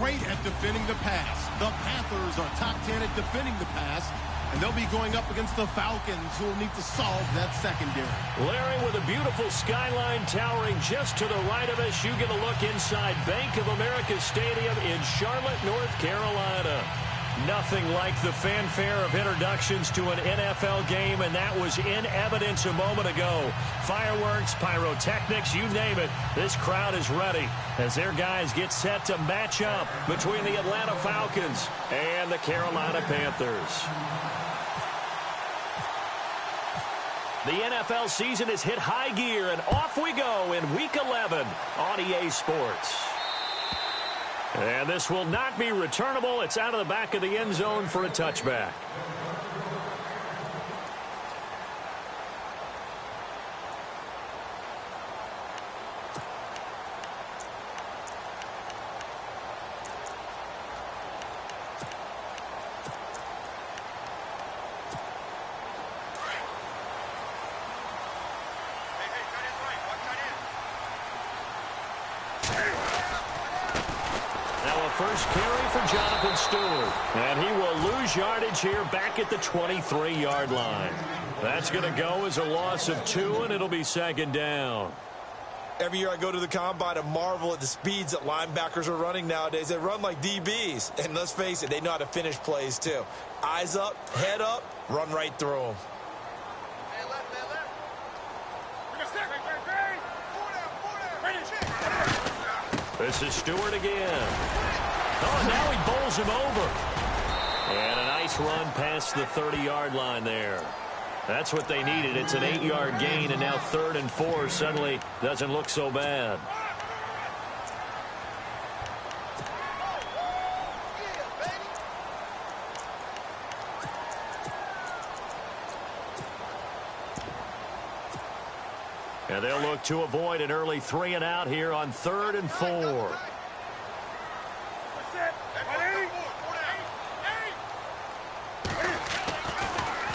great at defending the pass. The Panthers are top 10 at defending the pass, and they'll be going up against the Falcons, who will need to solve that secondary. Larry, with a beautiful skyline towering just to the right of us, you get a look inside Bank of America Stadium in Charlotte, North Carolina. Nothing like the fanfare of introductions to an NFL game, and that was in evidence a moment ago. Fireworks, pyrotechnics, you name it. This crowd is ready as their guys get set to match up between the Atlanta Falcons and the Carolina Panthers. The NFL season has hit high gear, and off we go in Week 11 on EA Sports. And this will not be returnable. It's out of the back of the end zone for a touchback. First carry for Jonathan Stewart. And he will lose yardage here back at the 23-yard line. That's going to go as a loss of 2, and it'll be second down. Every year I go to the combine and marvel at the speeds that linebackers are running nowadays. They run like DBs. And let's face it, they know how to finish plays too. Eyes up, head up, run right through them. This is Stewart again. Oh, now he bowls him over. And a nice run past the 30-yard line there. That's what they needed. It's an 8-yard gain, and now 3rd and 4 suddenly doesn't look so bad. And they'll look to avoid an early 3 and out here on 3rd and 4.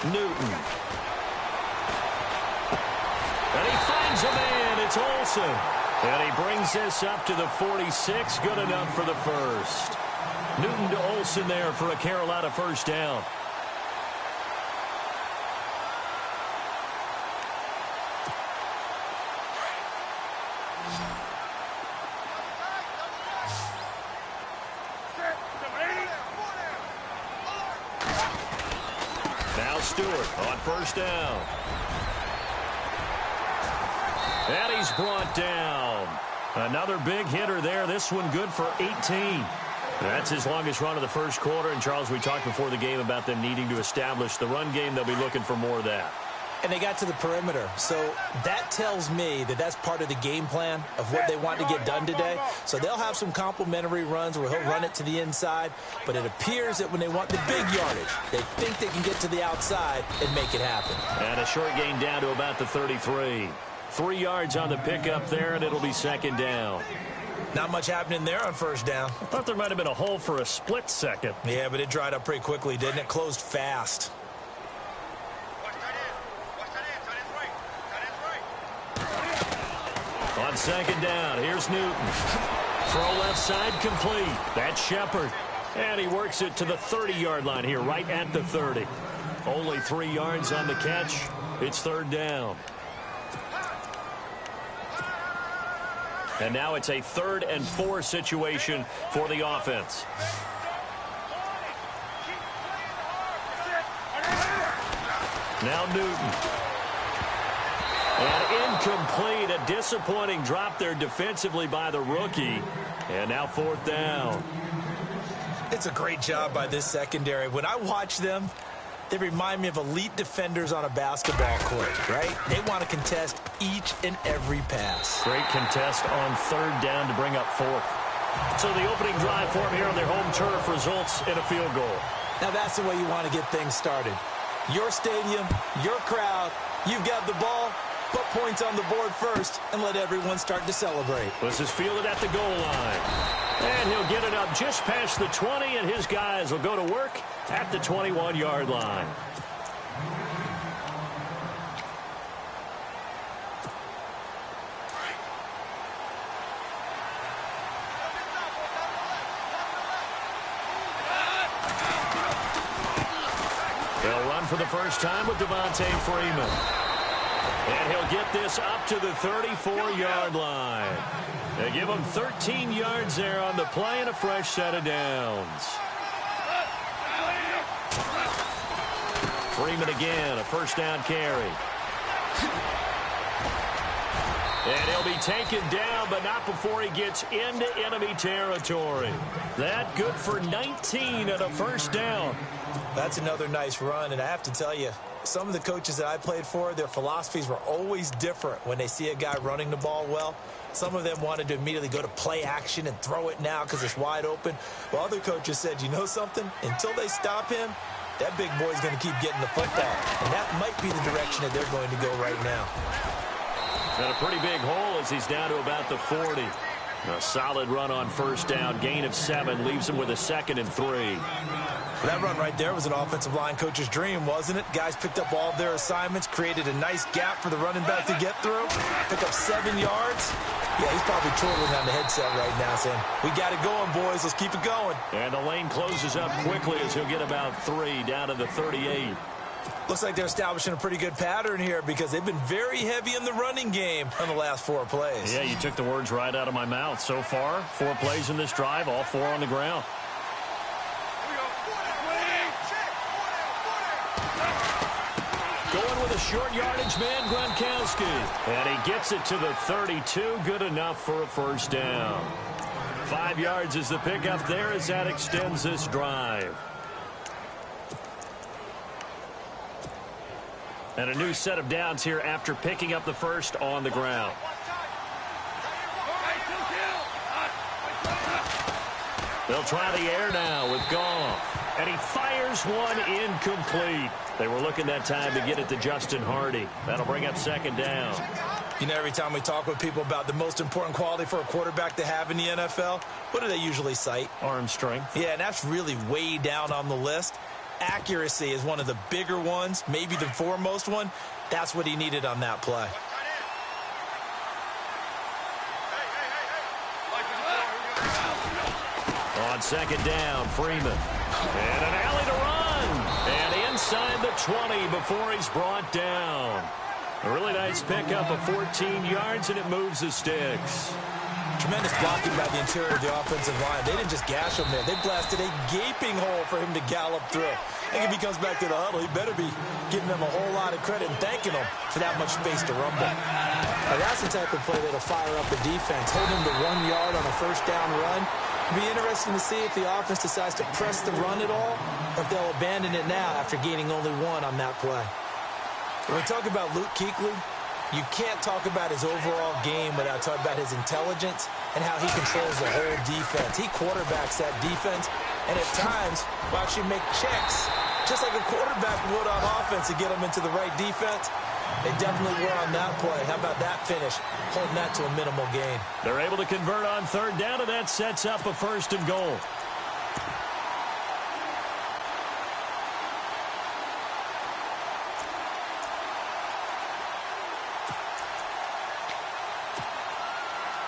Newton. And he finds a man. It's Olsen. And he brings this up to the 46. Good enough for the first. Newton to Olsen there for a Carolina first down. Stewart on first down. And he's brought down. Another big hitter there. This one good for 18. That's his longest run of the first quarter. And, Charles, we talked before the game about them needing to establish the run game. They'll be looking for more of that. And they got to the perimeter. So that tells me that that's part of the game plan of what they want to get done today. So they'll have some complementary runs where he'll run it to the inside. But it appears that when they want the big yardage, they think they can get to the outside and make it happen. And a short gain down to about the 33. 3 yards on the pickup there, and it'll be second down. Not much happening there on first down. I thought there might have been a hole for a split second. Yeah, but it dried up pretty quickly, didn't it? Closed fast. On second down, here's Newton. Throw left side complete. That's Shepard. And he works it to the 30-yard line here, right at the 30. Only 3 yards on the catch. It's third down. And now it's a 3rd and 4 situation for the offense. Now Newton. And incomplete. A disappointing drop there defensively by the rookie. And now 4th down. It's a great job by this secondary. When I watch them, they remind me of elite defenders on a basketball court, right? They want to contest each and every pass. Great contest on 3rd down to bring up 4th. So the opening drive for them here on their home turf results in a field goal. Now that's the way you want to get things started. Your stadium, your crowd, you've got the ball. Put points on the board first and let everyone start to celebrate. This is fielded at the goal line. And he'll get it up just past the 20, and his guys will go to work at the 21-yard line. for the first time with Devontae Freeman. And he'll get this up to the 34-yard line. They give him 13 yards there on the play and a fresh set of downs. Freeman again, a first down carry. And he'll be taken down, but not before he gets into enemy territory. That good for 19 and a first down. That's another nice run, and I have to tell you, some of the coaches that I played for, their philosophies were always different when they see a guy running the ball well. Some of them wanted to immediately go to play action and throw it now because it's wide open. While other coaches said, you know something? Until they stop him, that big boy's going to keep getting the football. And that might be the direction that they're going to go right now. And a pretty big hole as he's down to about the 40. A solid run on first down. Gain of 7 leaves him with a 2nd and 3. That run right there was an offensive line coach's dream, wasn't it? Guys picked up all of their assignments, created a nice gap for the running back to get through, pick up 7 yards. Yeah, he's probably twirling on the headset right now saying, we got it going, boys. Let's keep it going. And the lane closes up quickly as he'll get about 3 down to the 38. Looks like they're establishing a pretty good pattern here because they've been very heavy in the running game on the last 4 plays. Yeah, you took the words right out of my mouth. So far, 4 plays in this drive, all 4 on the ground. Going with a short yardage man, Gronkowski. And he gets it to the 32. Good enough for a first down. 5 yards is the pickup there as that extends this drive. And a new set of downs here after picking up the first on the ground. They'll try the air now with Goff. And he fires one incomplete. They were looking that time to get it to Justin Hardy. That'll bring up 2nd down. You know, every time we talk with people about the most important quality for a quarterback to have in the NFL, what do they usually cite? Arm strength. Yeah, and that's really way down on the list. Accuracy is one of the bigger ones, maybe the foremost one. That's what he needed on that play. On 2nd down, Freeman. And an alley to run. And inside the 20 before he's brought down. A really nice pickup of 14 yards, and it moves the sticks. Tremendous blocking by the interior of the offensive line. They didn't just gash him there. They blasted a gaping hole for him to gallop through. I think if he comes back to the huddle, he better be giving them a whole lot of credit and thanking them for that much space to rumble. Now, that's the type of play that'll fire up the defense. Hold him to 1 yard on a first down run. It'll be interesting to see if the offense decides to press the run at all, or if they'll abandon it now after gaining only 1 on that play. When we talk about Luke Kuechly, you can't talk about his overall game without talking about his intelligence and how he controls the whole defense. He quarterbacks that defense, and at times will actually make checks, just like a quarterback would on offense to get them into the right defense. They definitely were on that play. How about that finish, holding that to a minimal gain. They're able to convert on 3rd down, and that sets up a 1st and goal.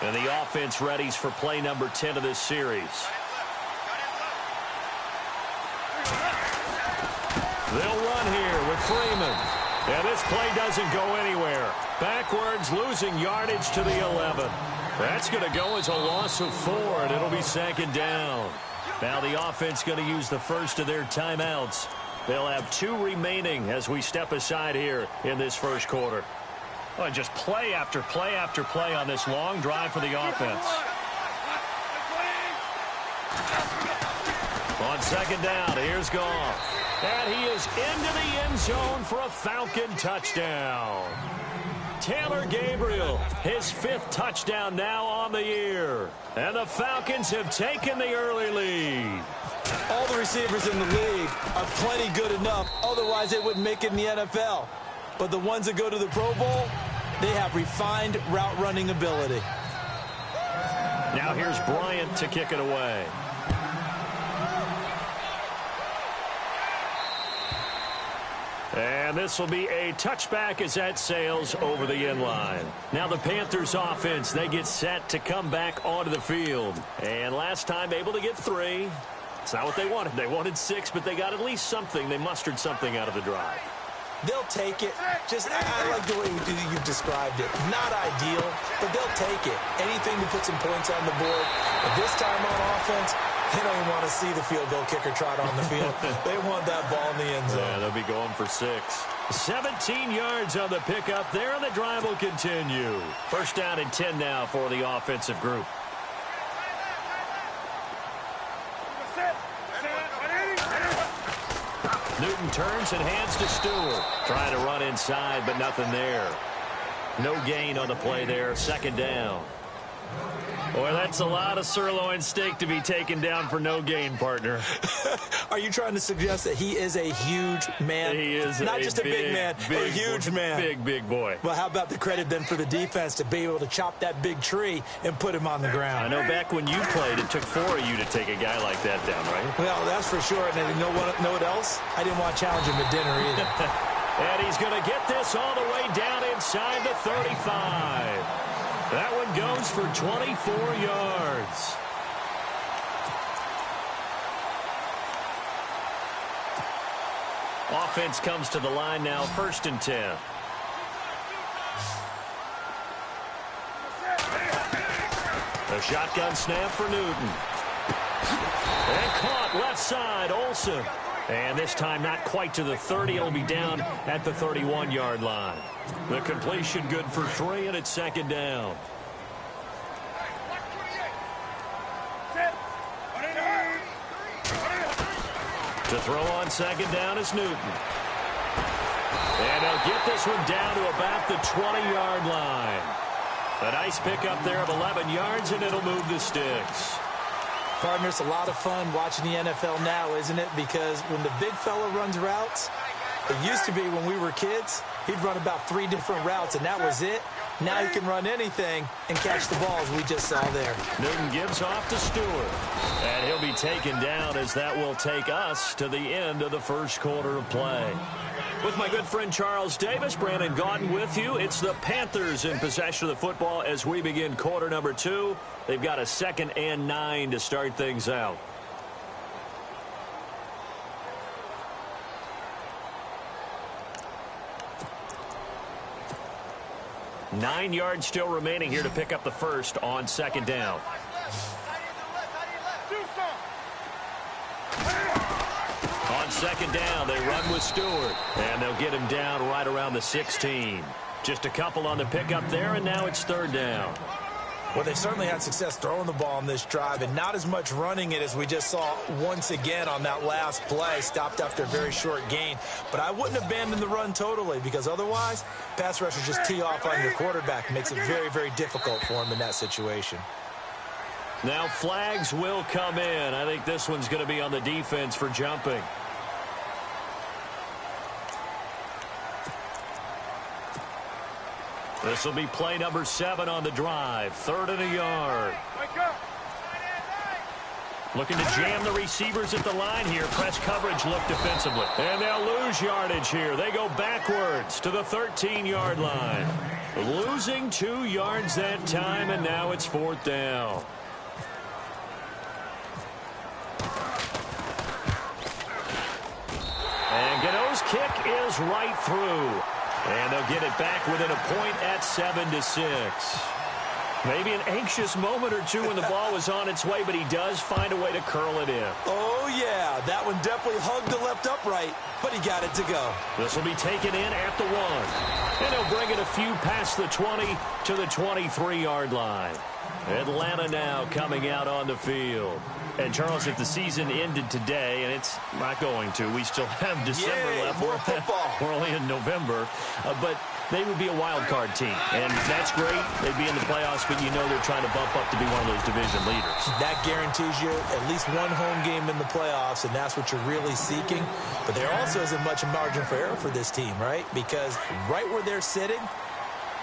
And the offense readies for play number 10 of this series. They'll run here with Freeman. And this play doesn't go anywhere. Backwards, losing yardage to the 11. That's going to go as a loss of 4, and it'll be 2nd down. Now the offense going to use the first of their timeouts. They'll have 2 remaining as we step aside here in this first quarter. Oh, and just play after play after play on this long drive for the offense. On 2nd down, here's Goff. And he is into the end zone for a Falcon touchdown. Taylor Gabriel, his 5th touchdown now on the year. And the Falcons have taken the early lead. All the receivers in the league are plenty good enough. Otherwise, they wouldn't make it in the NFL. But the ones that go to the Pro Bowl, they have refined route running ability. Now here's Bryant to kick it away. And this will be a touchback as that sails over the end line. Now the Panthers offense, they get set to come back onto the field. And last time able to get 3. That's not what they wanted. They wanted 6, but they got at least something. They mustered something out of the drive. They'll take it. I like the way you've described it. Not ideal, but they'll take it. Anything to put some points on the board. But this time on offense, they don't even want to see the field goal kicker trot on the field. They want that ball in the end zone. Yeah, they'll be going for 6. 17 yards on the pickup there, and the drive will continue. First down and 10 now for the offensive group. Newton turns and hands to Stewart. Trying to run inside, but nothing there. No gain on the play there. Second down. Boy, that's a lot of sirloin steak to be taken down for no gain, partner. Are you trying to suggest that he is a huge man? He is not just a big man, a huge man. Big boy. Well, how about the credit then for the defense to be able to chop that big tree and put him on the ground? I know back when you played, it took 4 of you to take a guy like that down, right? Well, that's for sure. And you know what else? I didn't want to challenge him at dinner either. And he's going to get this all the way down inside the 35. That one goes for 24 yards. Offense comes to the line now, 1st and 10. A shotgun snap for Newton. And caught left side, Olsen. And this time not quite to the 30. It'll be down at the 31-yard line. The completion good for 3, and it's 2nd down. To throw on 2nd down is Newton. And they'll get this one down to about the 20-yard line. A nice pickup there of 11 yards, and it'll move the sticks. Partner, it's a lot of fun watching the NFL now, isn't it? Because when the big fella runs routes, it used to be when we were kids, he'd run about 3 different routes, and that was it. Now he can run anything and catch the balls we just saw there. Newton gives off to Stewart. And he'll be taken down as that will take us to the end of the first quarter of play. With my good friend Charles Davis, Brandon Gaudin with you. It's the Panthers in possession of the football as we begin quarter number 2. They've got a 2nd and 9 to start things out. Nine yards still remaining here to pick up the first on 2nd down. On 2nd down, they run with Stewart, and they'll get him down right around the 16. Just a couple on the pickup there, and now it's 3rd down. Well, they've certainly had success throwing the ball on this drive, and not as much running it as we just saw once again on that last play. Stopped after a very short gain. But I wouldn't abandon the run totally, because otherwise, pass rushers just tee off on your quarterback. It makes it very, very difficult for him in that situation. Now flags will come in. I think this one's going to be on the defense for jumping. This will be play number 7 on the drive. 3rd and a yard. Looking to jam the receivers at the line here. Press coverage look defensively. And they'll lose yardage here. They go backwards to the 13-yard line. Losing 2 yards that time, and now it's 4th down. And Gano's kick is right through. And they'll get it back within a point at 7-6. Maybe an anxious moment or two when the ball was on its way, but he does find a way to curl it in. Oh, yeah. That one definitely hugged the left upright, but he got it to go. This will be taken in at the 1. And he'll bring it a few past the 20 to the 23-yard line. Atlanta now coming out on the field. And, Charles, if the season ended today, and it's not going to, we still have December left. More football. We're only in November. But they would be a wild card team. And that's great. They'd be in the playoffs, but you know they're trying to bump up to be one of those division leaders. That guarantees you at least one home game in the playoffs, and that's what you're really seeking. But there also isn't much margin for error for this team, right? Because right where they're sitting,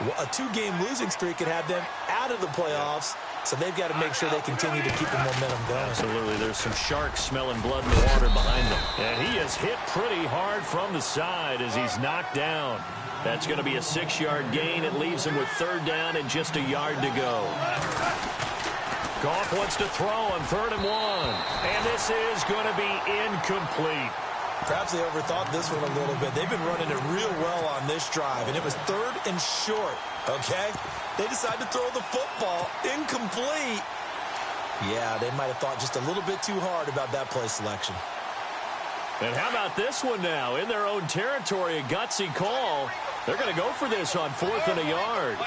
a 2-game losing streak could have them out of the playoffs. So they've got to make sure they continue to keep the momentum going. Absolutely. There's some sharks smelling blood in the water behind them. And he is hit pretty hard from the side as he's knocked down. That's going to be a 6-yard gain. It leaves him with 3rd down and just a yard to go. Goff wants to throw on 3rd and 1. And this is going to be incomplete. Perhaps they overthought this one a little bit. They've been running it real well on this drive, and it was 3rd and short, okay? They decided to throw the football incomplete. Yeah, they might have thought just a little bit too hard about that play selection. And how about this one now? In their own territory, a gutsy call. They're going to go for this on 4th and a yard.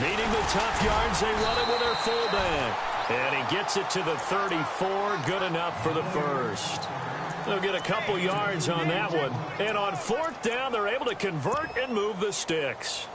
Needing the tough yards, they run it with their fullback. And he gets it to the 34, good enough for the first. They'll get a couple yards on that one. And on 4th down, they're able to convert and move the sticks.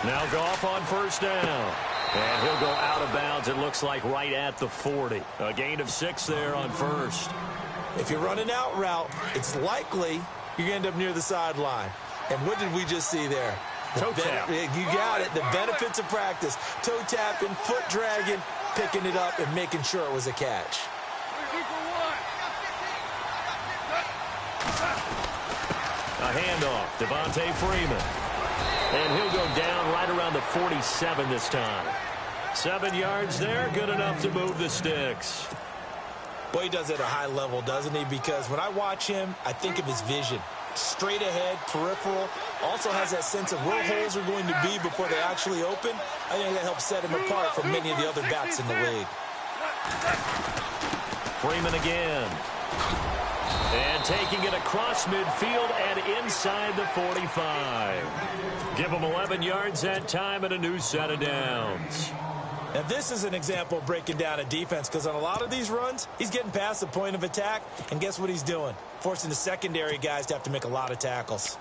Now Goff on 1st down. And he'll go out of bounds, it looks like, right at the 40. A gain of 6 there on 1st. If you're running out route, it's likely you're going to end up near the sideline. And what did we just see there? Toe tap. You got it. The benefits of practice. Toe tapping, foot dragging, picking it up, and making sure it was a catch. A handoff, Devontae Freeman. And he'll go down right around the 47 this time. 7 yards there, good enough to move the sticks. Boy, he does it at a high level, doesn't he? Because when I watch him, I think of his vision. Straight ahead, peripheral. Also has that sense of where holes are going to be before they actually open. I think that helps set him apart from many of the other backs in the league. Freeman again. And taking it across midfield and inside the 45. Give him 11 yards that time and a new set of downs. Now, this is an example of breaking down a defense, because on a lot of these runs, he's getting past the point of attack, and guess what he's doing? Forcing the secondary guys to have to make a lot of tackles.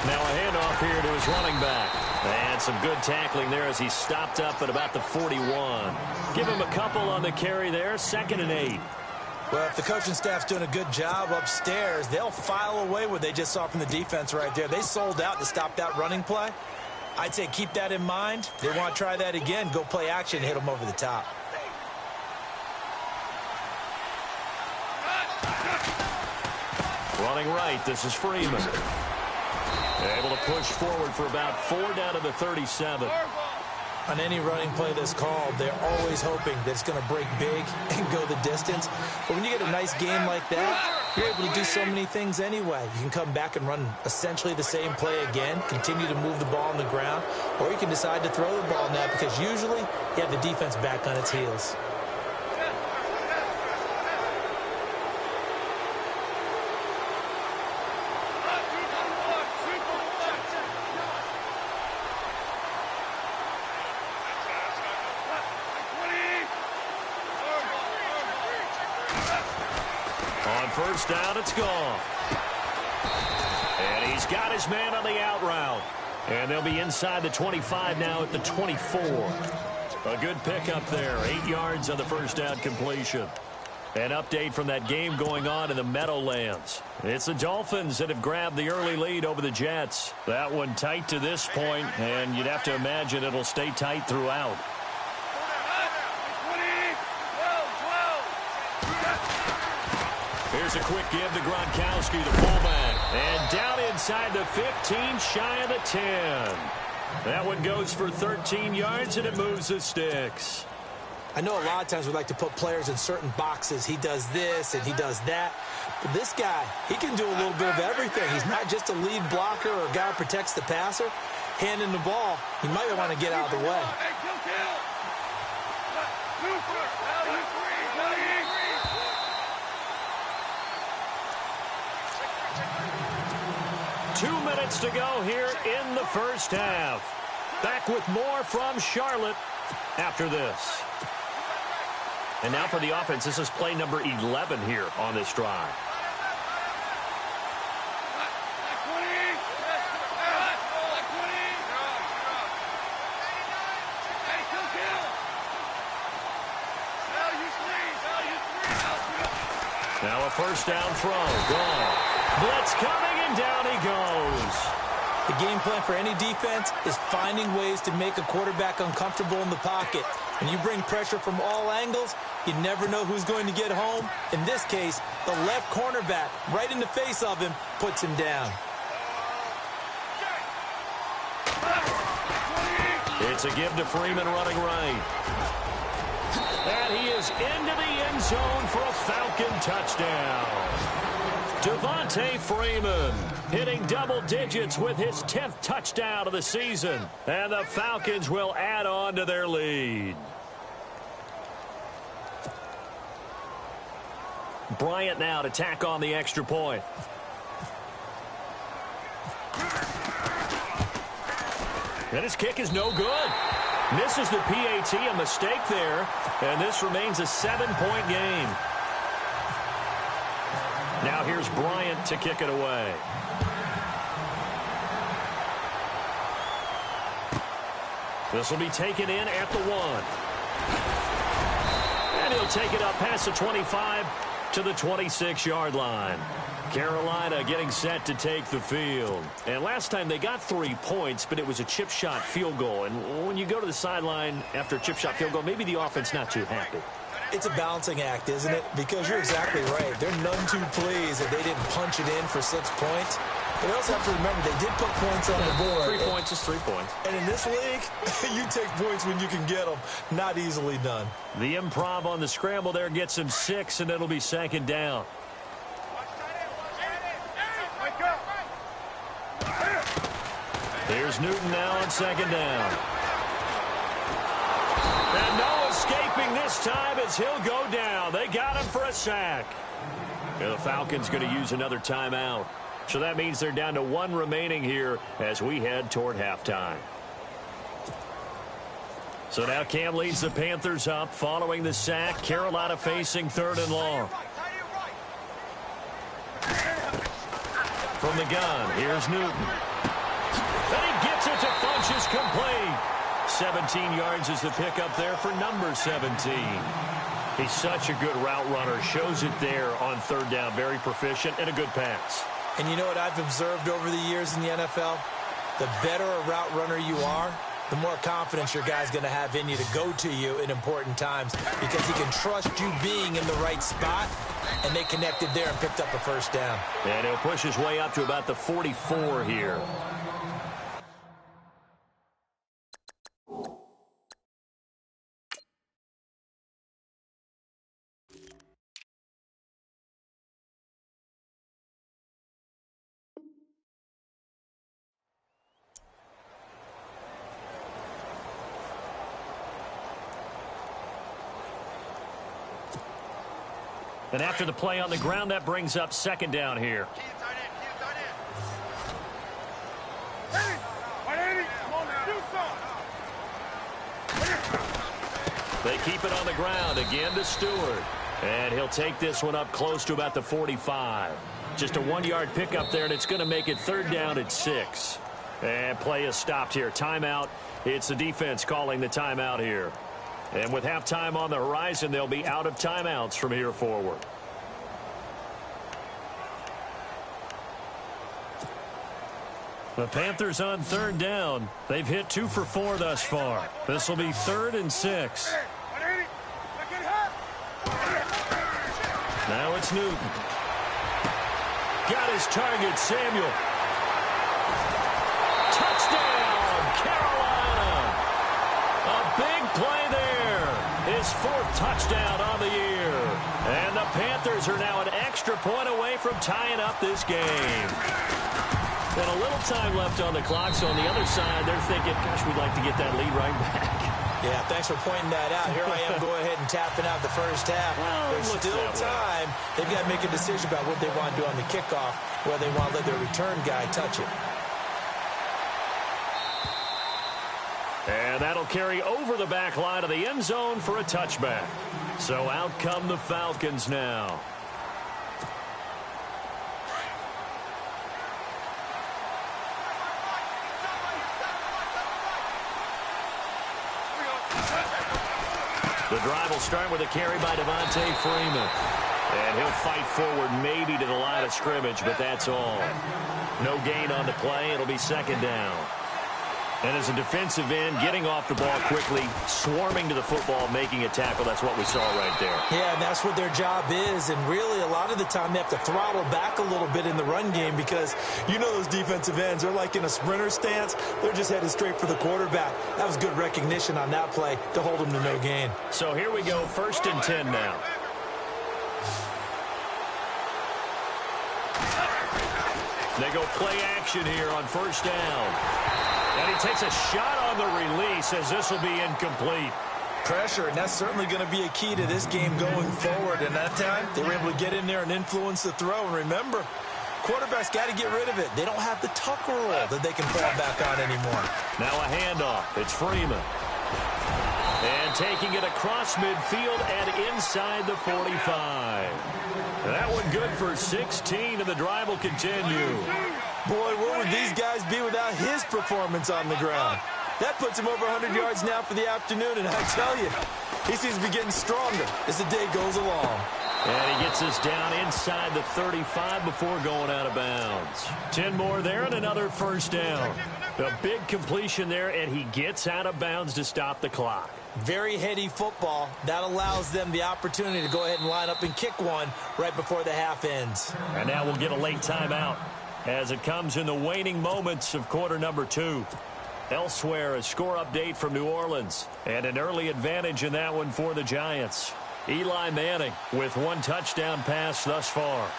Now a handoff here to his running back. And some good tackling there as he stopped up at about the 41. Give him a couple on the carry there, 2nd and 8. Well, if the coaching staff's doing a good job upstairs, they'll file away what they just saw from the defense right there. They sold out to stop that running play. I'd say keep that in mind. They want to try that again. Go play action, hit them over the top. Running right, this is Freeman. Able to push forward for about 4 down to the 37. On any running play that's called, they're always hoping that it's going to break big and go the distance. But when you get a nice game like that, you're able to do so many things anyway. You can come back and run essentially the same play again, continue to move the ball on the ground, or you can decide to throw the ball now because usually you have the defense back on its heels. On 1st down, it's gone. And he's got his man on the out route. And they'll be inside the 25 now at the 24. A good pickup there. 8 yards on the 1st down completion. An update from that game going on in the Meadowlands. It's the Dolphins that have grabbed the early lead over the Jets. That one tight to this point, and you'd have to imagine it'll stay tight throughout. Here's a quick give to Gronkowski, the fullback. And down inside the 15, shy of the 10. That one goes for 13 yards, and it moves the sticks. I know a lot of times we like to put players in certain boxes. He does this and he does that. But this guy, he can do a little bit of everything. He's not just a lead blocker or a guy who protects the passer. Handing the ball, he might want to get out of the way. 2 minutes to go here in the first half. Back with more from Charlotte after this. And now for the offense, this is play number 11 here on this drive. Now a first down throw. Gone. Blitz coming, and down he goes. The game plan for any defense is finding ways to make a quarterback uncomfortable in the pocket. When you bring pressure from all angles, you never know who's going to get home. In this case, the left cornerback, right in the face of him, puts him down. It's a give to Freeman running right. And he is into the end zone for a Falcon touchdown. Devontae Freeman hitting double digits with his 10th touchdown of the season. And the Falcons will add on to their lead. Bryant now to tack on the extra point. And his kick is no good. Misses the PAT, a mistake there. And this remains a 7-point game. Now here's Bryant to kick it away. This will be taken in at the 1. And he'll take it up past the 25 to the 26-yard line. Carolina getting set to take the field. And last time they got 3 points, but it was a chip shot field goal. And when you go to the sideline after a chip shot field goal, maybe the offense not too happy. It's a balancing act, isn't it? Because you're exactly right. They're none too pleased that they didn't punch it in for 6 points. But you also have to remember they did put points on the board. 3 points is 3 points. And in this league, you take points when you can get them. Not easily done. The improv on the scramble there gets him 6, and it'll be 2nd down. Here's Newton now on 2nd down. And no escaping this time as he'll go down. They got him for a sack. And the Falcons going to use another timeout. So that means they're down to 1 remaining here as we head toward halftime. So now Cam leads the Panthers up following the sack. Carolina facing 3rd and long. From the gun, here's Newton. And he gets it to Funchess complete. 17 yards is the pickup there for number 17. He's such a good route runner. Shows it there on 3rd down. Very proficient and a good pass. And you know what I've observed over the years in the NFL? The better a route runner you are, the more confidence your guy's going to have in you to go to you in important times because he can trust you being in the right spot, and they connected there and picked up a 1st down. And he'll push his way up to about the 44 here. And after the play on the ground, that brings up 2nd down here. They keep it on the ground again to Stewart. And he'll take this one up close to about the 45. Just a 1-yard pickup there, and it's going to make it 3rd down at 6. And play is stopped here. Timeout. It's the defense calling the timeout here. And with halftime on the horizon, they'll be out of timeouts from here forward. The Panthers on 3rd down. They've hit 2 for 4 thus far. This will be 3rd and 6. Now it's Newton. Got his target, Samuel. Touchdown, Carolina. A big play there. His 4th touchdown on the year. And the Panthers are now an extra point away from tying up this game. And a little time left on the clock, so on the other side, they're thinking, gosh, we'd like to get that lead right back. Yeah, thanks for pointing that out. Here I am going ahead and tapping out the first half. Well, there's still time. They've got to make a decision about what they want to do on the kickoff, whether they want to let their return guy touch it. And that'll carry over the back line of the end zone for a touchback. So out come the Falcons now. The drive will start with a carry by Devontae Freeman. And he'll fight forward maybe to the line of scrimmage, but that's all. No gain on the play. It'll be second down. And as a defensive end, getting off the ball quickly, swarming to the football, making a tackle, that's what we saw right there. Yeah, and that's what their job is. And really, a lot of the time, they have to throttle back a little bit in the run game because you know those defensive ends, they're like in a sprinter stance. They're just headed straight for the quarterback. That was good recognition on that play to hold them to no gain. So here we go, 1st and 10 now. They go play action here on 1st down. And he takes a shot on the release as this will be incomplete. Pressure, and that's certainly going to be a key to this game going forward. And that time, they were able to get in there and influence the throw. And remember, quarterbacks got to get rid of it. They don't have the tuck roll that they can fall back on anymore. Now a handoff. It's Freeman. And taking it across midfield and inside the 45. That one good for 16, and the drive will continue. Boy, where would these guys be without his performance on the ground? That puts him over 100 yards now for the afternoon, and I tell you, he seems to be getting stronger as the day goes along. And he gets us down inside the 35 before going out of bounds. 10 more there and another 1st down. A big completion there, and he gets out of bounds to stop the clock. Very heady football. That allows them the opportunity to go ahead and line up and kick one right before the half ends. And now we'll get a late timeout as it comes in the waning moments of quarter number 2. Elsewhere, a score update from New Orleans. And an early advantage in that one for the Giants. Eli Manning with 1 touchdown pass thus far.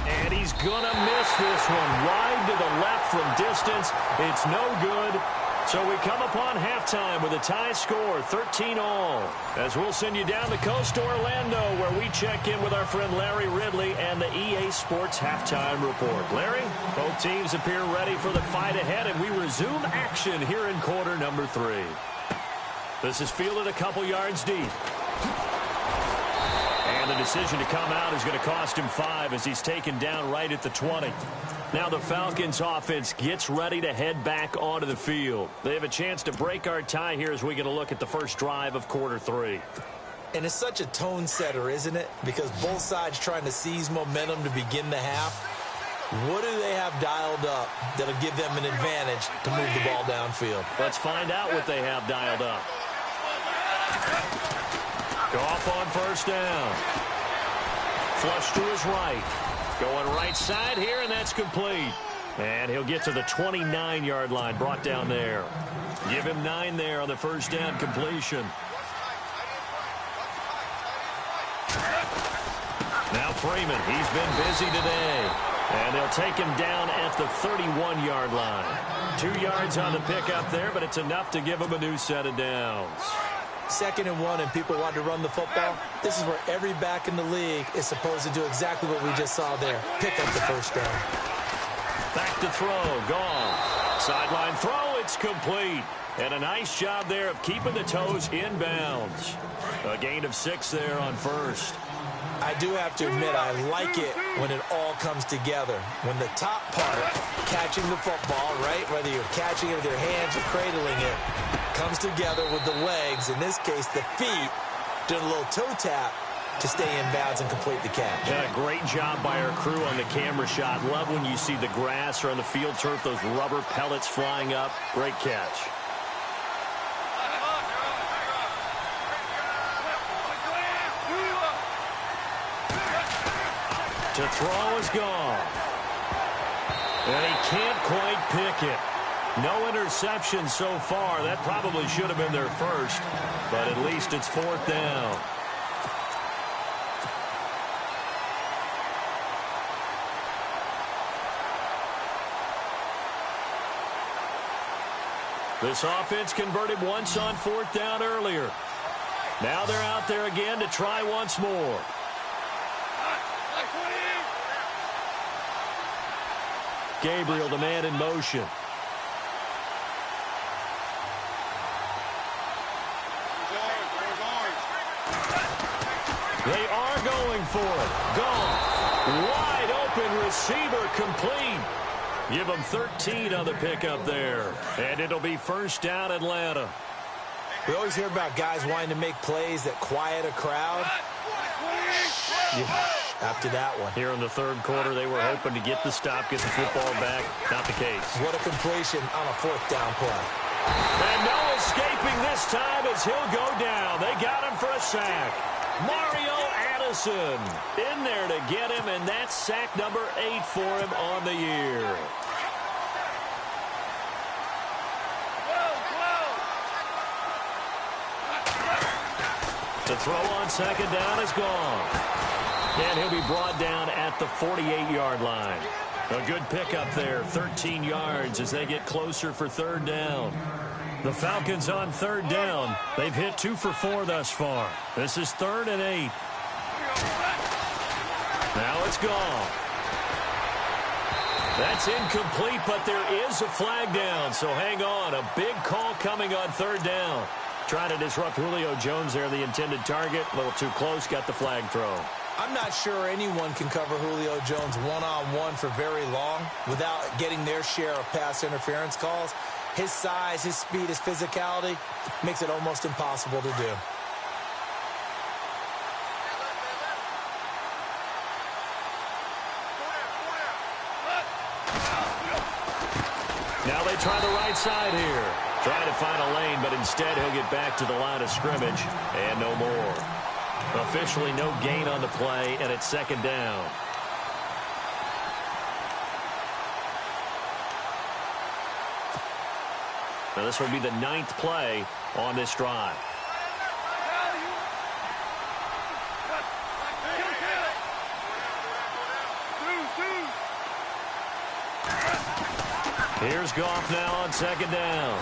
And he's gonna miss this one. Wide to the left from distance. It's no good. So we come upon halftime with a tie score, 13-all. As we'll send you down the coast to Orlando, where we check in with our friend Larry Ridley and the EA Sports Halftime Report. Larry, both teams appear ready for the fight ahead, and we resume action here in quarter number 3. This is fielded a couple yards deep. And the decision to come out is going to cost him 5 as he's taken down right at the 20. Now the Falcons offense gets ready to head back onto the field. They have a chance to break our tie here as we get a look at the first drive of quarter 3. And it's such a tone setter, isn't it? Because both sides trying to seize momentum to begin the half. What do they have dialed up that'll give them an advantage to move the ball downfield? Let's find out what they have dialed up. Goff on 1st down. Flush to his right. Going right side here, and that's complete. And he'll get to the 29-yard line, brought down there. Give him 9 there on the 1st down completion. Now Freeman, he's been busy today. And they'll take him down at the 31-yard line. 2 yards on the pickup there, but it's enough to give him a new set of downs. 2nd and 1 and people want to run the football. This is where every back in the league is supposed to do exactly what we just saw there. Pick up the 1st down. Back to throw. Goff. Sideline throw. It's complete. And a nice job there of keeping the toes in bounds. A gain of 6 there on 1st. I do have to admit, I like it when it all comes together. When the top part, catching the football, right, whether you're catching it with your hands or cradling it, comes together with the legs, in this case the feet, doing a little toe tap to stay in bounds and complete the catch. Yeah, great job by our crew on the camera shot. Love when you see the grass or on the field turf, those rubber pellets flying up. Great catch. To throw is gone. And he can't quite pick it. No interception so far. That probably should have been their first, but at least it's 4th down. This offense converted once on 4th down earlier. Now they're out there again to try once more. Gabriel, the man in motion. They are going for it. Gone. Wide open receiver complete. Give them 13 on the pickup there. And it'll be 1st down Atlanta. We always hear about guys wanting to make plays that quiet a crowd. After that one. Here in the 3rd quarter, they were hoping to get the stop, get the football back. Not the case. What a completion on a 4th down play. And no escaping this time as he'll go down. They got him for a sack. Mario Addison in there to get him, and that's sack number 8 for him on the year. The throw on 2nd down is gone. And he'll be brought down at the 48-yard line. A good pickup there, 13 yards as they get closer for 3rd down. The Falcons on 3rd down. They've hit 2 for 4 thus far. This is 3rd and 8. Now it's gone. That's incomplete, but there is a flag down, so hang on. A big call coming on 3rd down. Trying to disrupt Julio Jones there, the intended target. A little too close, got the flag thrown. I'm not sure anyone can cover Julio Jones one-on-one for very long without getting their share of pass interference calls. His size, his speed, his physicality makes it almost impossible to do. Now they try the right side here. Trying to find a lane, but instead he'll get back to the line of scrimmage and no more. Officially no gain on the play, and it's 2nd down. Now this will be the 9th play on this drive. Here's Goff now on 2nd down.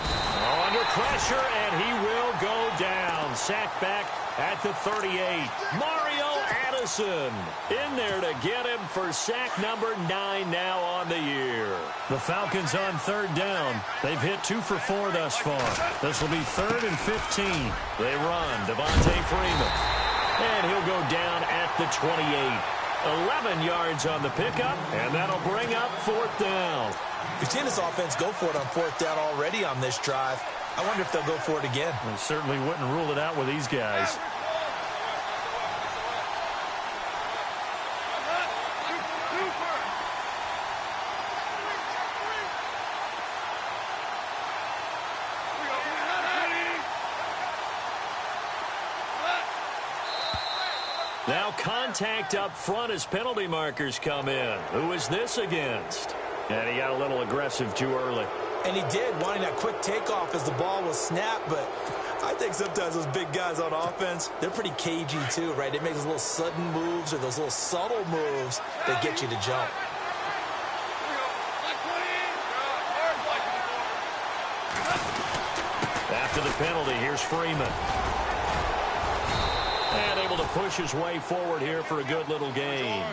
Under pressure, and he will go down. Sacked back at the 38. Mario Addison in there to get him for sack number 9 now on the year. The Falcons on 3rd down. They've hit 2 for 4 thus far. This will be 3rd and 15. They run. Devontae Freeman. And he'll go down at the 28. 11 yards on the pickup, and that'll bring up 4th down. We've seen this offense go for it on 4th down already on this drive. I wonder if they'll go for it again. I certainly wouldn't rule it out with these guys. Now contact up front as penalty markers come in. Who is this against? And he got a little aggressive too early. And he did, wanting that quick takeoff as the ball was snapped. But I think sometimes those big guys on offense, they're pretty cagey too, right? They make those little sudden moves or those little subtle moves that get you to jump. After the penalty, here's Freeman. And able to push his way forward here for a good little gain.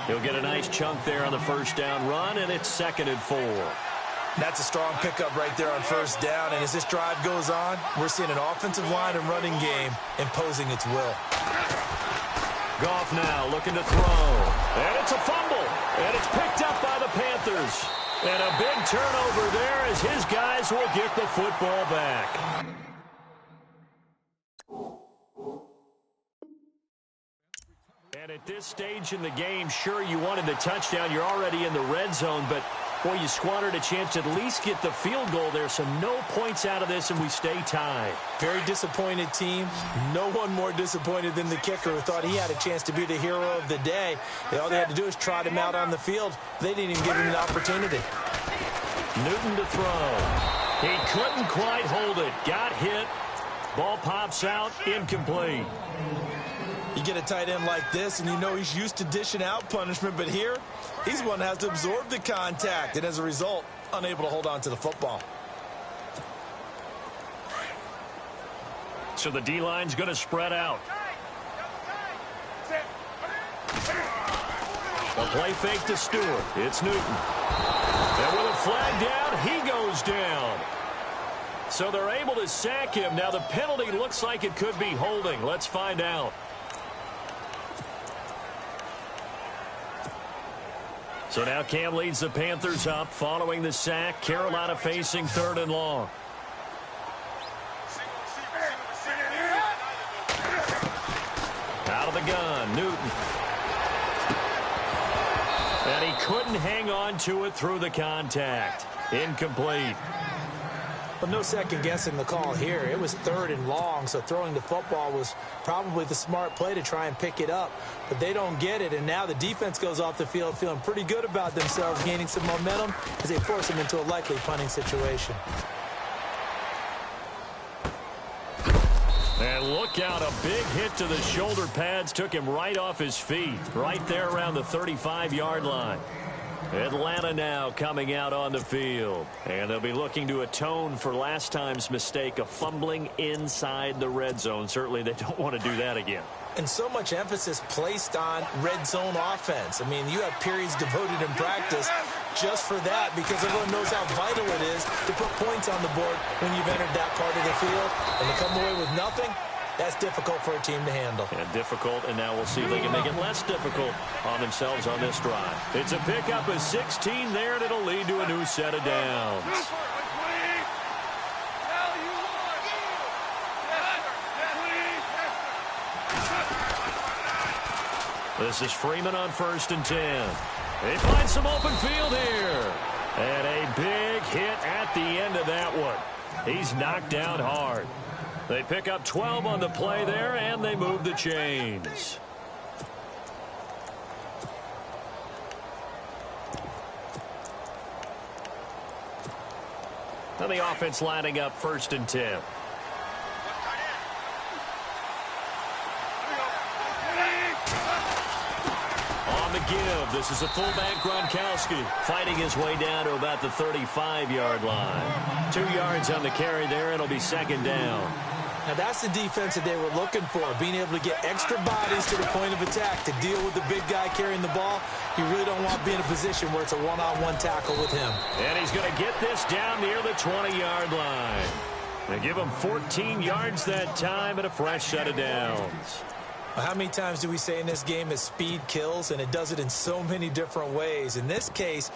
He'll get a nice chunk there on the 1st down run, and it's 2nd and 4. That's a strong pickup right there on 1st down, and as this drive goes on, we're seeing an offensive line and running game imposing its will. Goff now looking to throw, and it's a fumble, and it's picked up by the Panthers. And a big turnover there as his guys will get the football back. And at this stage in the game, sure, you wanted the touchdown. You're already in the red zone, but, boy, you squandered a chance to at least get the field goal there, so no points out of this, and we stay tied. Very disappointed team. No one more disappointed than the kicker who thought he had a chance to be the hero of the day. All they had to do is trot him out on the field. They didn't even give him the opportunity. Newton to throw. He couldn't quite hold it. Got hit. Ball pops out. Incomplete. You get a tight end like this, and you know he's used to dishing out punishment, but here, he's the one that has to absorb the contact, and as a result, unable to hold on to the football. So the D-line's going to spread out. A play fake to Stewart. It's Newton. And with a flag down, he goes down. So they're able to sack him. Now the penalty looks like it could be holding. Let's find out. So now Cam leads the Panthers up following the sack. Carolina facing 3rd and long. Out of the gun, Newton. And he couldn't hang on to it through the contact. Incomplete. Well, no second guessing the call here. It was 3rd and long, so throwing the football was probably the smart play to try and pick it up. But they don't get it, and now the defense goes off the field feeling pretty good about themselves, gaining some momentum as they force them into a likely punting situation. And look out, a big hit to the shoulder pads took him right off his feet, right there around the 35-yard line. Atlanta now coming out on the field. And they'll be looking to atone for last time's mistake of fumbling inside the red zone. Certainly they don't want to do that again. And so much emphasis placed on red zone offense. I mean, you have periods devoted in practice just for that because everyone knows how vital it is to put points on the board when you've entered that part of the field. And to come away with nothing, that's difficult for a team to handle. And difficult, and now we'll see if they can make it less difficult on themselves on this drive. It's a pickup of 16 there, and it'll lead to a new set of downs. This is Freeman on 1st and 10. They find some open field here. And a big hit at the end of that one. He's knocked down hard. They pick up 12 on the play there, and they move the chains. Now the offense lining up 1st and 10. On the give, this is a fullback Gronkowski fighting his way down to about the 35-yard line. 2 yards on the carry there. It'll be 2nd down. Now that's the defense that they were looking for, being able to get extra bodies to the point of attack to deal with the big guy carrying the ball. You really don't want to be in a position where it's a one-on-one tackle with him. And he's going to get this down near the 20-yard line. They give him 14 yards that time and a fresh set of downs. Well, how many times do we say in this game that speed kills, and it does it in so many different ways? In this case,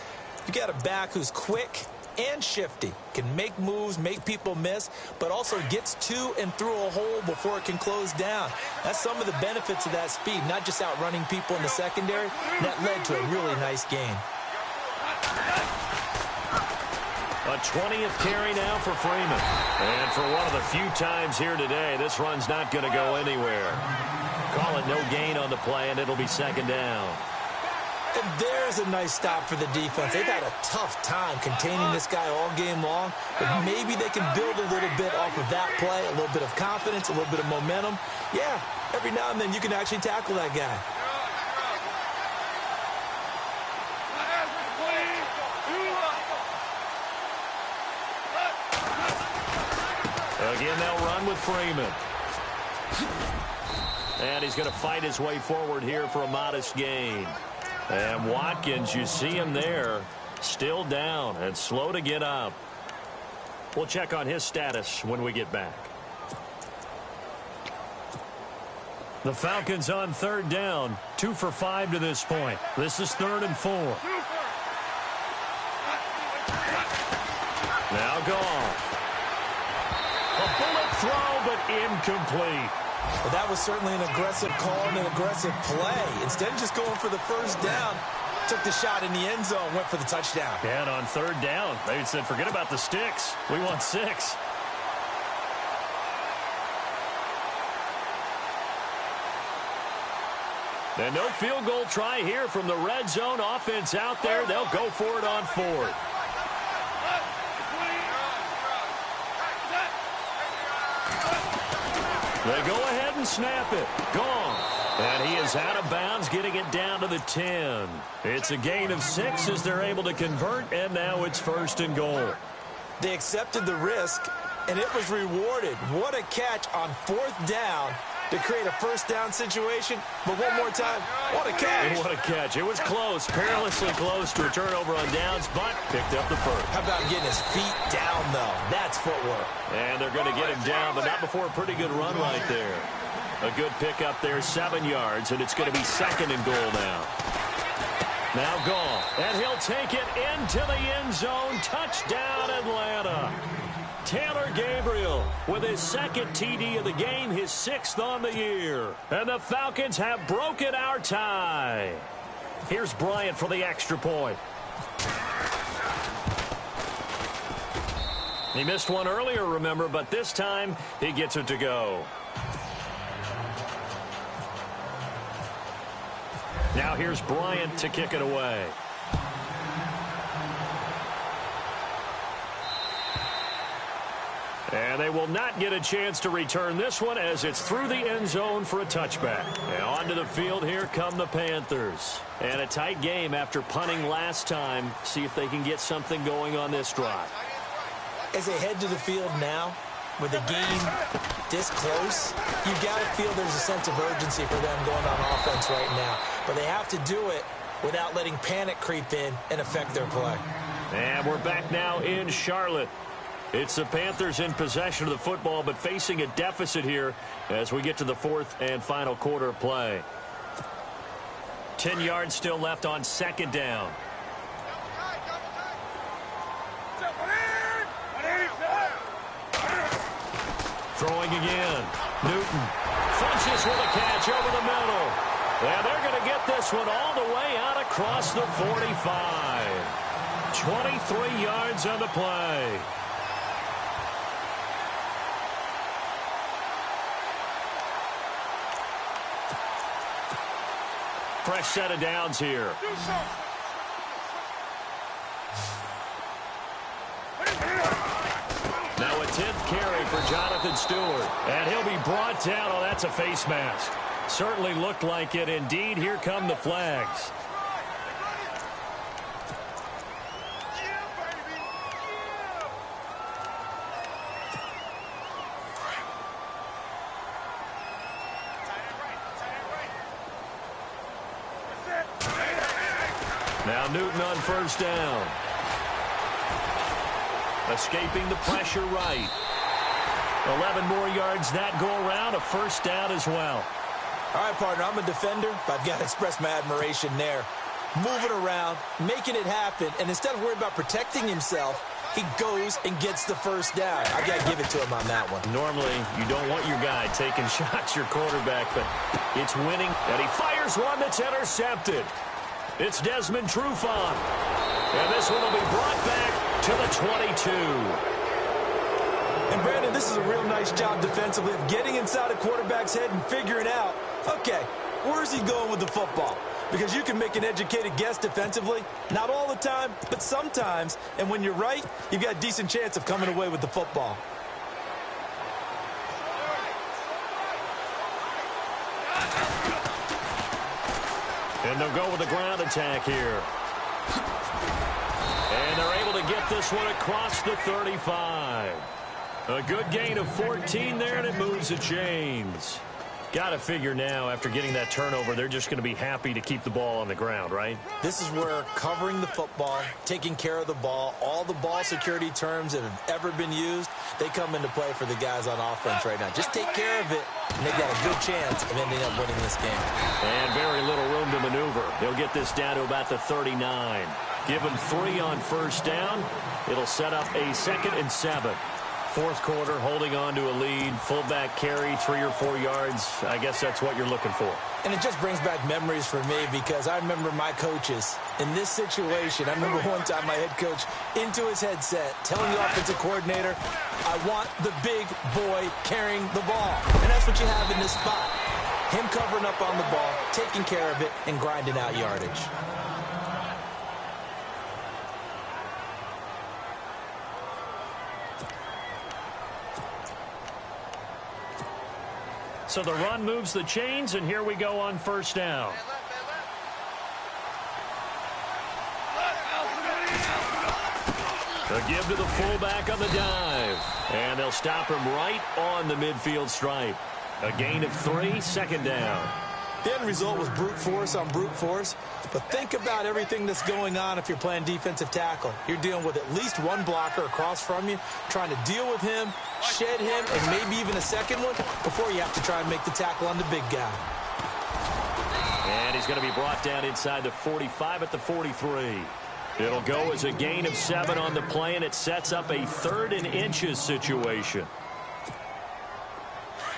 you got a back who's quick and shifty, can make moves, make people miss, but also gets to and through a hole before it can close down. That's some of the benefits of that speed, not just outrunning people in the secondary. That led to a really nice game. A 20th carry now for Freeman. And for one of the few times here today, this run's not going to go anywhere. Call it no gain on the play, and it'll be 2nd down. And there's a nice stop for the defense. They've had a tough time containing this guy all game long, but maybe they can build a little bit off of that play, a little bit of confidence, a little bit of momentum. Yeah, every now and then you can actually tackle that guy. Again, they'll run with Freeman. And he's going to fight his way forward here for a modest gain. And Watkins, you see him there, still down and slow to get up. We'll check on his status when we get back. The Falcons on 3rd down, 2 for 5 to this point. This is 3rd and 4. Now Goff. A bullet throw, but incomplete. Well, that was certainly an aggressive call and an aggressive play. Instead of just going for the 1st down, took the shot in the end zone, went for the touchdown. And on 3rd down, they said, forget about the sticks. We want 6. And no field goal try here from the red zone. Offense out there. They'll go for it on 4th. They go ahead and snap it. Gone. And he is out of bounds, getting it down to the 10. It's a gain of 6 as they're able to convert, and now it's 1st and goal. They accepted the risk, and it was rewarded. What a catch on 4th down to create a first down situation. But one more time, what a catch. What a catch. It was close, perilously close to a turnover on downs, but picked up the first. How about getting his feet down, though? That's footwork. And they're going to get him down, but not before a pretty good run right there. A good pickup there, 7 yards, and it's going to be 2nd and goal now. Now Goff, and he'll take it into the end zone. Touchdown, Atlanta. Taylor Gabriel with his 2nd TD of the game, his 6th on the year. And the Falcons have broken our tie. Here's Bryant for the extra point. He missed one earlier, remember, but this time he gets it to go. Now here's Bryant to kick it away. And they will not get a chance to return this one as it's through the end zone for a touchback. And onto the field, here come the Panthers. And a tight game after punting last time. See if they can get something going on this drive. As they head to the field now, with the game this close, you've got to feel there's a sense of urgency for them going on offense right now. But they have to do it without letting panic creep in and affect their play. And we're back now in Charlotte. It's the Panthers in possession of the football, but facing a deficit here as we get to the 4th and final quarter of play. 10 yards still left on 2nd down. Throwing again. Newton punches with a catch over the middle. And they're going to get this one all the way out across the 45. 23 yards on the play. Fresh set of downs here. Now a 10th carry for Jonathan Stewart. And he'll be brought down. Oh, that's a face mask. Certainly looked like it. Indeed, here come the flags. Now Newton on 1st down. Escaping the pressure right. 11 more yards that go around. A 1st down as well. All right, partner, I'm a defender, but I've got to express my admiration there. Moving around, making it happen, and instead of worrying about protecting himself, he goes and gets the 1st down. I've got to give it to him on that one. Normally, you don't want your guy taking shots, your quarterback, but it's winning. And he fires one that's intercepted. It's Desmond Trufant. And this one will be brought back to the 22. And, Brandon, this is a real nice job defensively of getting inside a quarterback's head and figuring out, okay, where's he going with the football? Because you can make an educated guess defensively. Not all the time, but sometimes. And when you're right, you've got a decent chance of coming away with the football. And they'll go with the ground attack here. And they're able to get this one across the 35. A good gain of 14 there, and it moves the chains. Got to figure now, after getting that turnover, they're just going to be happy to keep the ball on the ground, right? This is where covering the football, taking care of the ball, all the ball security terms that have ever been used, they come into play for the guys on offense right now. Just take care of it, and they've got a good chance of ending up winning this game. And very little room to maneuver. They'll get this down to about the 39. Give them 3 on 1st down. It'll set up a 2nd and 7. 4th quarter, holding on to a lead. Fullback carry, 3 or 4 yards. I guess that's what you're looking for. And it just brings back memories for me because I remember my coaches in this situation. I remember one time my head coach into his headset telling the offensive coordinator, I want the big boy carrying the ball. And that's what you have in this spot. Him covering up on the ball, taking care of it, and grinding out yardage. So the run moves the chains, and here we go on 1st down. A give to the fullback on the dive. And they'll stop him right on the midfield stripe. A gain of 3, 2nd down. The end result was brute force on brute force. But think about everything that's going on if you're playing defensive tackle. You're dealing with at least one blocker across from you, trying to deal with him, shed him, and maybe even a second one before you have to try and make the tackle on the big guy. And he's going to be brought down inside the 45 at the 43. It'll go as a gain of 7 on the play, and it sets up a 3rd and inches situation.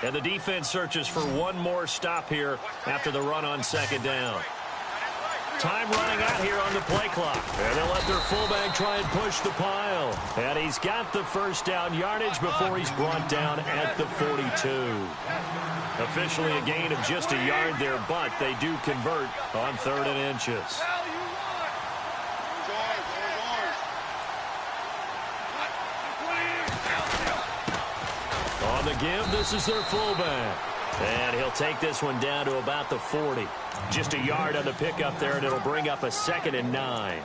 And the defense searches for one more stop here after the run on 2nd down. Time running out here on the play clock. And they'll let their fullback try and push the pile. And he's got the 1st down yardage before he's brought down at the 42. Officially a gain of just a yard there, but they do convert on 3rd and inches. On the give, this is their fullback. And he'll take this one down to about the 40. Just a yard on the pickup there, and it'll bring up a 2nd and 9.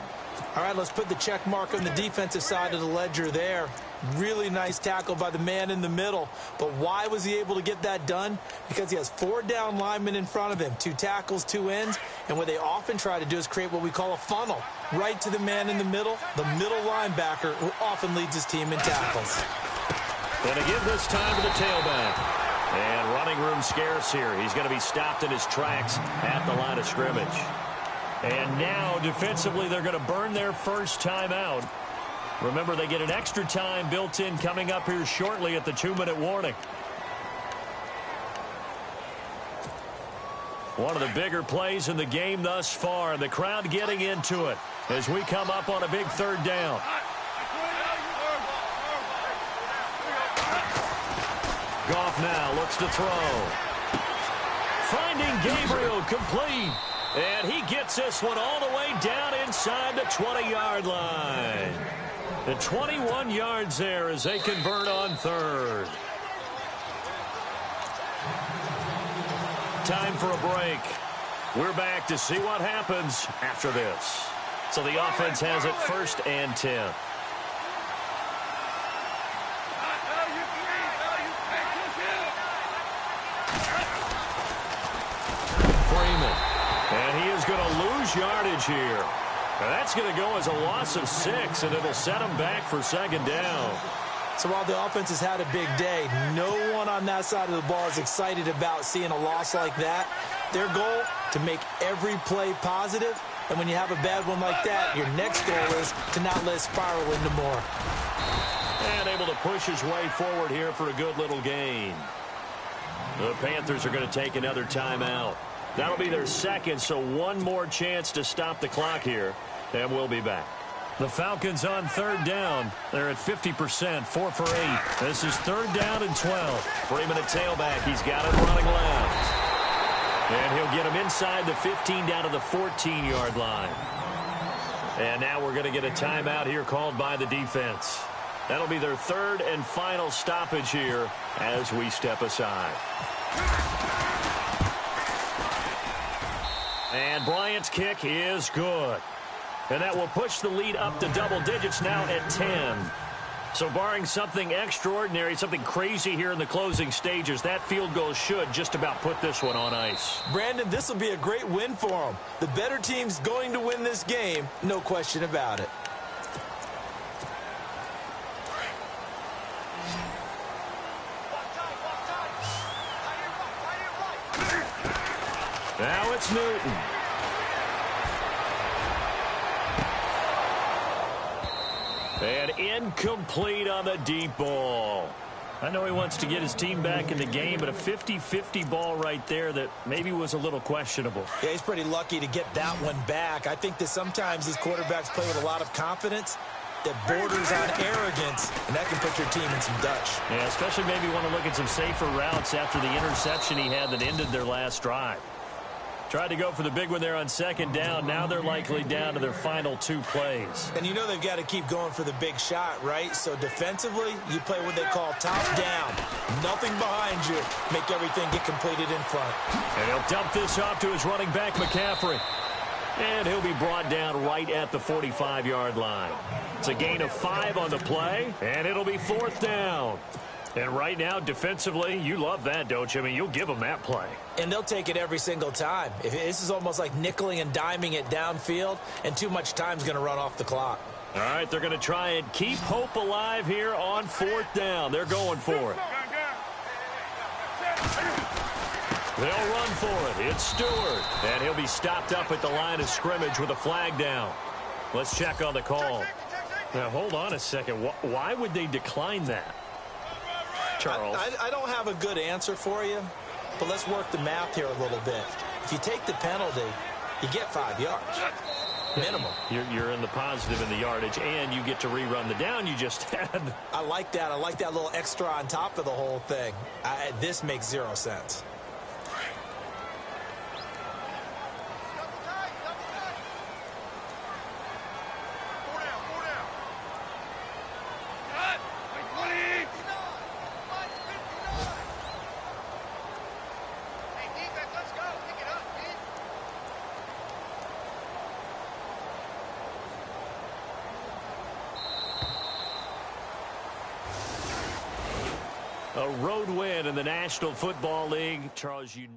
All right, let's put the check mark on the defensive side of the ledger there. Really nice tackle by the man in the middle. But why was he able to get that done? Because he has 4 down linemen in front of him, 2 tackles, 2 ends. And what they often try to do is create what we call a funnel. Right to the man in the middle linebacker, who often leads his team in tackles. And to give this time to the tailback. And running room scarce here. He's going to be stopped in his tracks at the line of scrimmage. And now, defensively, they're going to burn their first timeout. Remember, they get an extra time built in coming up here shortly at the 2-minute warning. One of the bigger plays in the game thus far. The crowd getting into it as we come up on a big 3rd down. Goff now looks to throw. Finding Gabriel complete. And he gets this one all the way down inside the 20-yard line. The 21 yards there as they convert on 3rd. Time for a break. We're back to see what happens after this. So the offense has it 1st and 10. And he is going to lose yardage here. Now that's going to go as a loss of 6, and it'll set him back for 2nd down. So while the offense has had a big day, no one on that side of the ball is excited about seeing a loss like that. Their goal, to make every play positive. And when you have a bad one like that, your next goal is to not let it spiral into more. And able to push his way forward here for a good little gain. The Panthers are going to take another timeout. That'll be their 2nd, so one more chance to stop the clock here, and we'll be back. The Falcons on 3rd down. They're at 50%, 4 for 8. This is 3rd down and 12. Freeman at tailback. He's got it running left. And he'll get him inside the 15 down to the 14-yard line. And now we're going to get a timeout here called by the defense. That'll be their 3rd and final stoppage here as we step aside. And Bryant's kick is good. And that will push the lead up to double digits now at 10. So barring something extraordinary, something crazy here in the closing stages, that field goal should just about put this one on ice. Brandon, this will be a great win for them. The better team's going to win this game, no question about it. Now it's Newton. And incomplete on the deep ball. I know he wants to get his team back in the game, but a 50-50 ball right there that maybe was a little questionable. Yeah, he's pretty lucky to get that one back. I think that sometimes these quarterbacks play with a lot of confidence that borders on arrogance, and that can put your team in some Dutch. Yeah, especially maybe want to look at some safer routes after the interception he had that ended their last drive. Tried to go for the big one there on 2nd down. Now they're likely down to their final 2 plays. And you know they've got to keep going for the big shot, right? So defensively, you play what they call top down. Nothing behind you. Make everything get completed in front. And he'll dump this off to his running back, McCaffrey. And he'll be brought down right at the 45-yard line. It's a gain of 5 on the play, and it'll be 4th down. And right now, defensively, you love that, don't you? I mean, you'll give them that play. And they'll take it every single time. This is almost like nickeling and diming it downfield, and too much time's going to run off the clock. All right, they're going to try and keep hope alive here on 4th down. They're going for it. They'll run for it. It's Stewart. And he'll be stopped up at the line of scrimmage with a flag down. Let's check on the call. Now, hold on a second. Why would they decline that? Charles. I don't have a good answer for you, but let's work the math here a little bit. If you take the penalty, you get 5 yards. Minimum. You're in the positive in the yardage, and you get to rerun the down you just had. I like that. I like that little extra on top of the whole thing. This makes 0 sense. A road win in the National Football League. Charles, you